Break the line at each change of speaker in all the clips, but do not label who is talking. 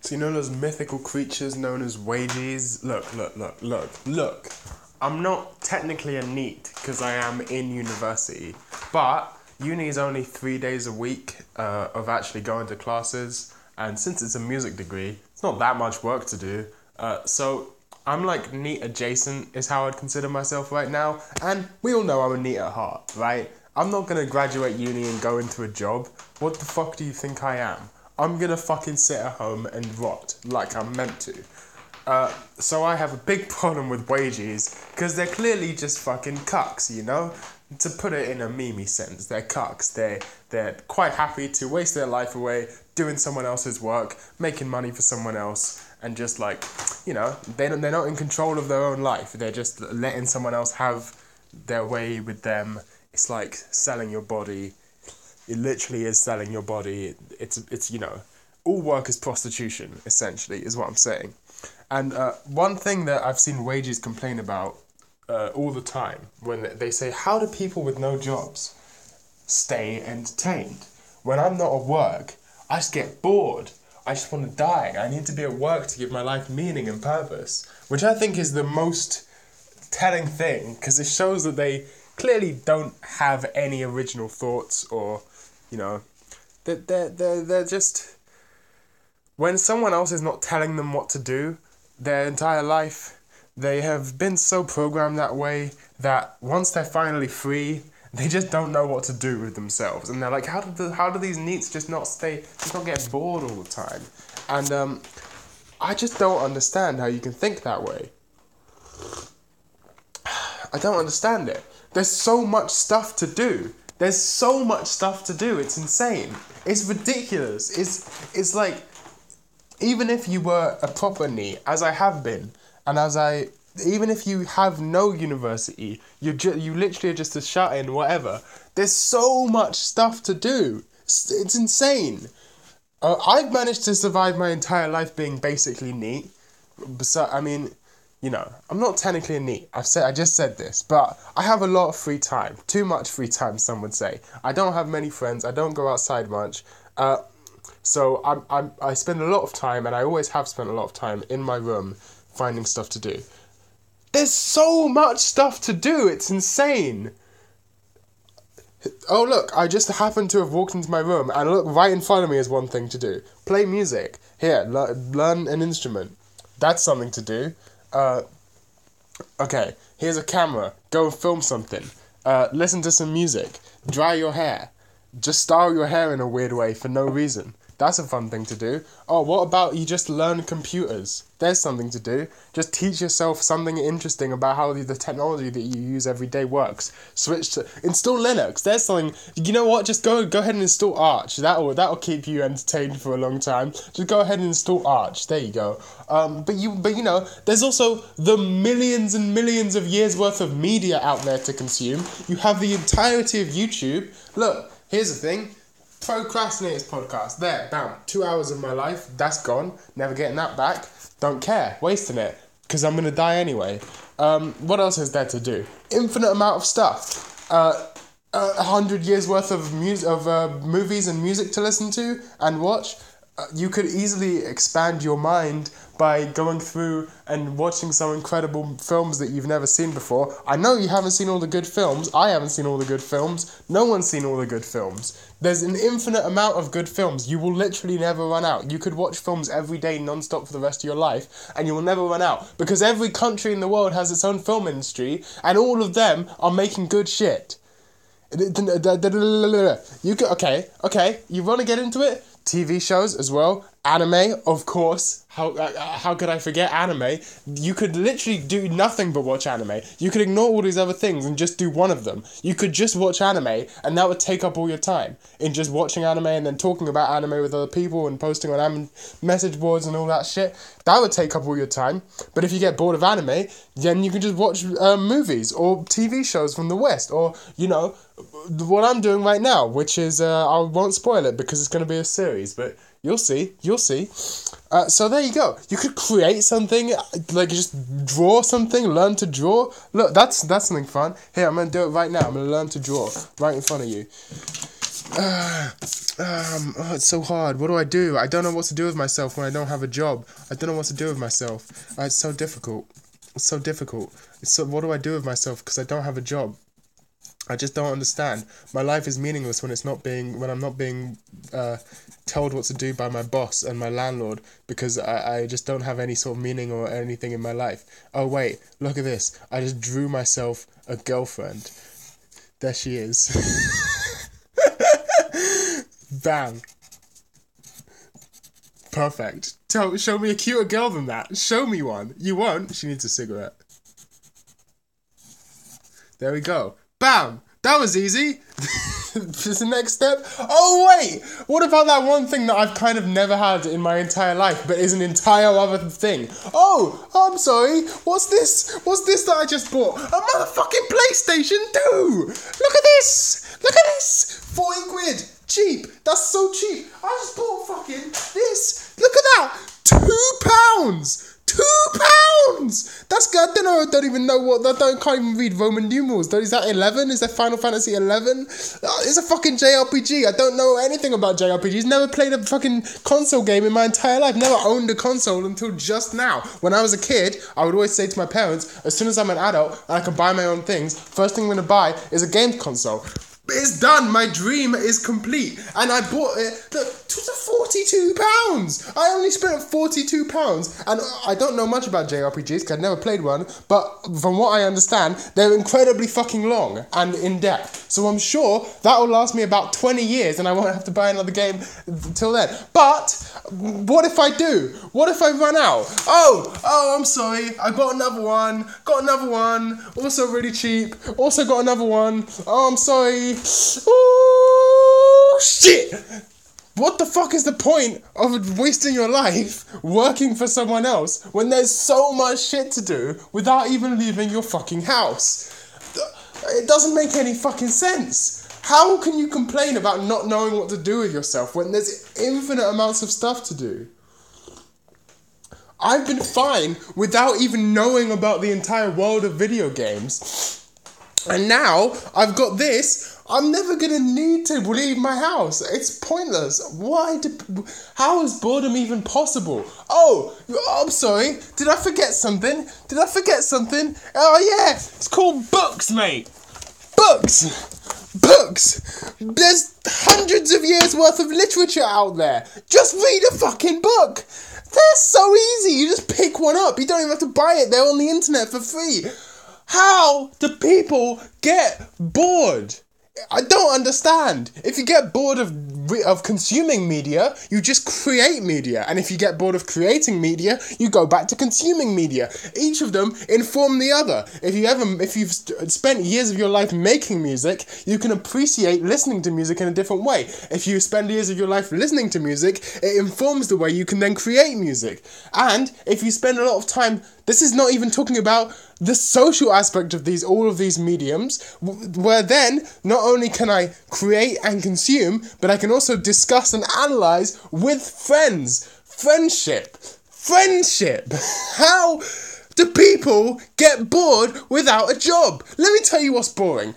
So you know those mythical creatures known as Wagies? Look. I'm not technically a NEET because I am in university, but uni is only 3 days a week of actually going to classes, and since it's a music degree, it's not that much work to do. So I'm like NEET adjacent is how I'd consider myself right now, and we all know I'm a NEET at heart, right? I'm not gonna graduate uni and go into a job. What the fuck do you think I am? I'm gonna fucking sit at home and rot like I'm meant to. So I have a big problem with Wagies because they're clearly just fucking cucks, you know? To put it in a memey sense, they're cucks. They're quite happy to waste their life away doing someone else's work, making money for someone else, and just like, you know, they're not in control of their own life. They're just letting someone else have their way with them. It's like selling your body. It literally is selling your body. It's you know, all work is prostitution, essentially, is what I'm saying. And one thing that I've seen Wages complain about all the time, when they say, how do people with no jobs stay entertained? When I'm not at work, I just get bored. I just want to die. I need to be at work to give my life meaning and purpose, which I think is the most telling thing, because it shows that they clearly don't have any original thoughts, or, you know, they're just... When someone else is not telling them what to do their entire life, they have been so programmed that way that once they're finally free, they just don't know what to do with themselves. And they're like, how do these NEETs just not get bored all the time? And I just don't understand how you can think that way. I don't understand it. There's so much stuff to do. It's insane. It's ridiculous. It's like, even if you were a proper NEET, as I have been, and even if you have no university, you literally are just a shut-in, whatever, there's so much stuff to do. It's insane. I've managed to survive my entire life being basically NEET. So, I mean, you know, I'm not technically a NEET. I just said this, but I have a lot of free time. Too much free time, some would say. I don't have many friends. I don't go outside much. So I spend a lot of time, and I always have spent a lot of time in my room finding stuff to do. There's so much stuff to do, it's insane. Oh look, I just happened to have walked into my room, and look, right in front of me is one thing to do. Play music. Here, learn an instrument. That's something to do. Okay, here's a camera. Go and film something. Listen to some music. Dry your hair. Just style your hair in a weird way for no reason. That's a fun thing to do. Oh, what about you just learn computers? There's something to do. Just teach yourself something interesting about how the technology that you use every day works. Install Linux. There's something. You know what? Just go ahead and install Arch. That'll keep you entertained for a long time. Just go ahead and install Arch. There you go. But you know, there's also the millions and millions of years worth of media out there to consume. You have the entirety of YouTube. Look, here's the thing. Procrastinators podcast. There, bam. 2 hours of my life. That's gone. Never getting that back. Don't care. Wasting it. Because I'm going to die anyway. What else is there to do? Infinite amount of stuff. 100 years worth of movies and music to listen to and watch. You could easily expand your mind by going through and watching some incredible films that you've never seen before. I know you haven't seen all the good films. I haven't seen all the good films. No one's seen all the good films. There's an infinite amount of good films. You will literally never run out. You could watch films every day non-stop for the rest of your life, and you will never run out. Because every country in the world has its own film industry, and all of them are making good shit. You want to get into it? TV shows as well. Anime, of course. How could I forget anime? You could literally do nothing but watch anime. You could ignore all these other things and just do one of them. You could just watch anime, and that would take up all your time in just watching anime and then talking about anime with other people and posting on message boards and all that shit. That would take up all your time. But if you get bored of anime, then you can just watch movies or TV shows from the West, or, you know, what I'm doing right now, which is, I won't spoil it because it's going to be a series, but you'll see. So there you go. You could create something, like just draw something, learn to draw. Look, that's something fun. Here, I'm going to do it right now. I'm going to learn to draw right in front of you. It's so hard. What do I do? I don't know what to do with myself when I don't have a job. I don't know what to do with myself. It's so difficult. It's so difficult. What do I do with myself because I don't have a job? I just don't understand. My life is meaningless when I'm not being told what to do by my boss and my landlord, because I just don't have any sort of meaning or anything in my life. Oh wait, look at this. I just drew myself a girlfriend. There she is. Bam. Perfect. Show me a cuter girl than that. Show me one. You won't? She needs a cigarette. There we go. Bam! That was easy. Just the next step. Oh wait! What about that one thing that I've kind of never had in my entire life, but is an entire other thing? Oh, I'm sorry. What's this? What's this that I just bought? A motherfucking PlayStation 2! Look at this! Look at this! 40 quid! Cheap! That's so cheap! I just bought fucking this! Look at that! £2! £2! That's good. I don't even know what. Can't even read Roman numerals. Is that 11? Is that Final Fantasy 11? It's a fucking JRPG. I don't know anything about JRPGs. Never played a fucking console game in my entire life. Never owned a console until just now. When I was a kid, I would always say to my parents, as soon as I'm an adult and I can buy my own things, first thing I'm going to buy is a game console. It's done. My dream is complete. And I bought it. Look, £42. I only spent £42. And I don't know much about JRPGs because I've never played one. But from what I understand, they're incredibly fucking long and in-depth. So I'm sure that will last me about 20 years and I won't have to buy another game until then. But what if I do? What if I run out? Oh, I'm sorry. I got another one. Also really cheap. Also got another one. Oh, I'm sorry. Oh, shit! What the fuck is the point of wasting your life working for someone else when there's so much shit to do without even leaving your fucking house? It doesn't make any fucking sense. How can you complain about not knowing what to do with yourself when there's infinite amounts of stuff to do? I've been fine without even knowing about the entire world of video games. And now I've got this. I'm never going to need to leave my house. It's pointless. How is boredom even possible? Oh, I'm sorry. Did I forget something? Oh yeah, it's called books, mate. Books. There's hundreds of years worth of literature out there. Just read a fucking book. They're so easy. You just pick one up. You don't even have to buy it. They're on the internet for free. How do people get bored? I don't understand. If you get bored of consuming media, you just create media. And if you get bored of creating media, you go back to consuming media. Each of them inform the other. If you've spent years of your life making music, you can appreciate listening to music in a different way. If you spend years of your life listening to music, it informs the way you can then create music. And if you spend a lot of time, this is not even talking about the social aspect of all of these mediums, where then not only can I create and consume, but I can also discuss and analyze with friends. Friendship. How do people get bored without a job? Let me tell you what's boring.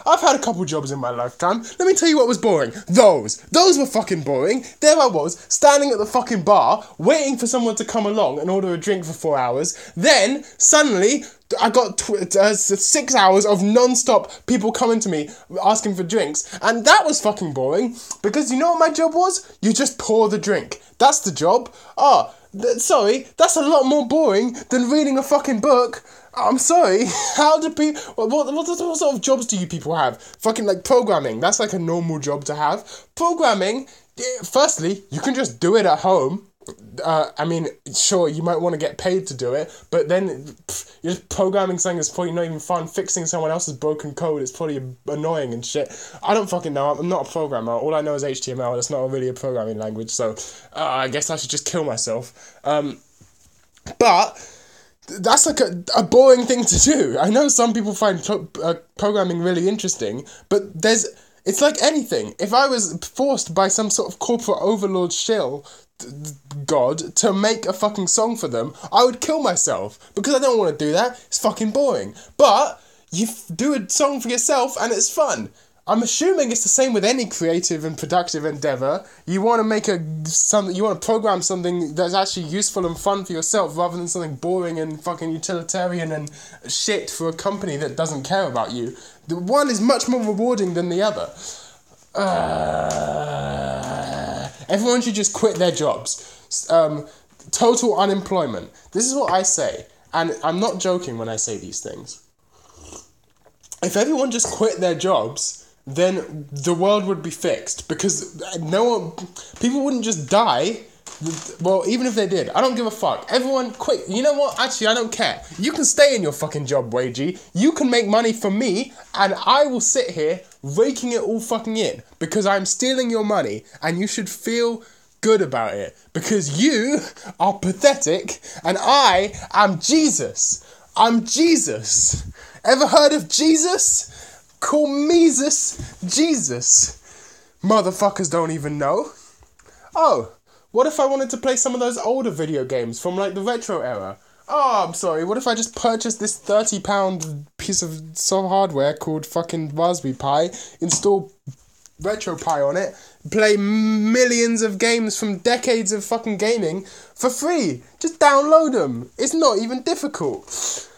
I've had a couple jobs in my lifetime. Let me tell you what was boring. Those were fucking boring. There I was, standing at the fucking bar, waiting for someone to come along and order a drink for 4 hours. Then, suddenly, I got 6 hours of non-stop people coming to me asking for drinks. And that was fucking boring. Because you know what my job was? You just pour the drink. That's the job. Sorry, that's a lot more boring than reading a fucking book. I'm sorry. How do people... What sort of jobs do you people have? Fucking like programming. That's like a normal job to have. Programming, firstly, you can just do it at home. I mean, sure, you might want to get paid to do it, but then you're just programming something that's probably not even fun. Fixing someone else's broken code is probably annoying and shit. I don't fucking know. I'm not a programmer. All I know is HTML. That's not really a programming language, so I guess I should just kill myself. But that's like a boring thing to do. I know some people find programming really interesting, but it's like anything. If I was forced by some sort of corporate overlord shill god to make a fucking song for them, I would kill myself because I don't want to do that. It's fucking boring. But you do a song for yourself and it's fun. I'm assuming it's the same with any creative and productive endeavour. You want to you want to program something that's actually useful and fun for yourself rather than something boring and fucking utilitarian and shit for a company that doesn't care about you. The one is much more rewarding than the other. Everyone should just quit their jobs. Total unemployment. This is what I say, and I'm not joking when I say these things. If everyone just quit their jobs, then the world would be fixed, because people wouldn't just die. Well, even if they did, I don't give a fuck. Everyone quit. You know what? Actually, I don't care. You can stay in your fucking job, Wagie. You can make money for me, and I will sit here raking it all fucking in, because I'm stealing your money, and you should feel good about it, because you are pathetic, and I am Jesus. I'm Jesus. Ever heard of Jesus? Call me Jesus. Motherfuckers don't even know. Oh, what if I wanted to play some of those older video games from like the retro era? Oh, I'm sorry, what if I just purchased this £30 piece of some hardware called fucking Raspberry Pi, install RetroPie on it, play millions of games from decades of fucking gaming for free? Just download them. It's not even difficult.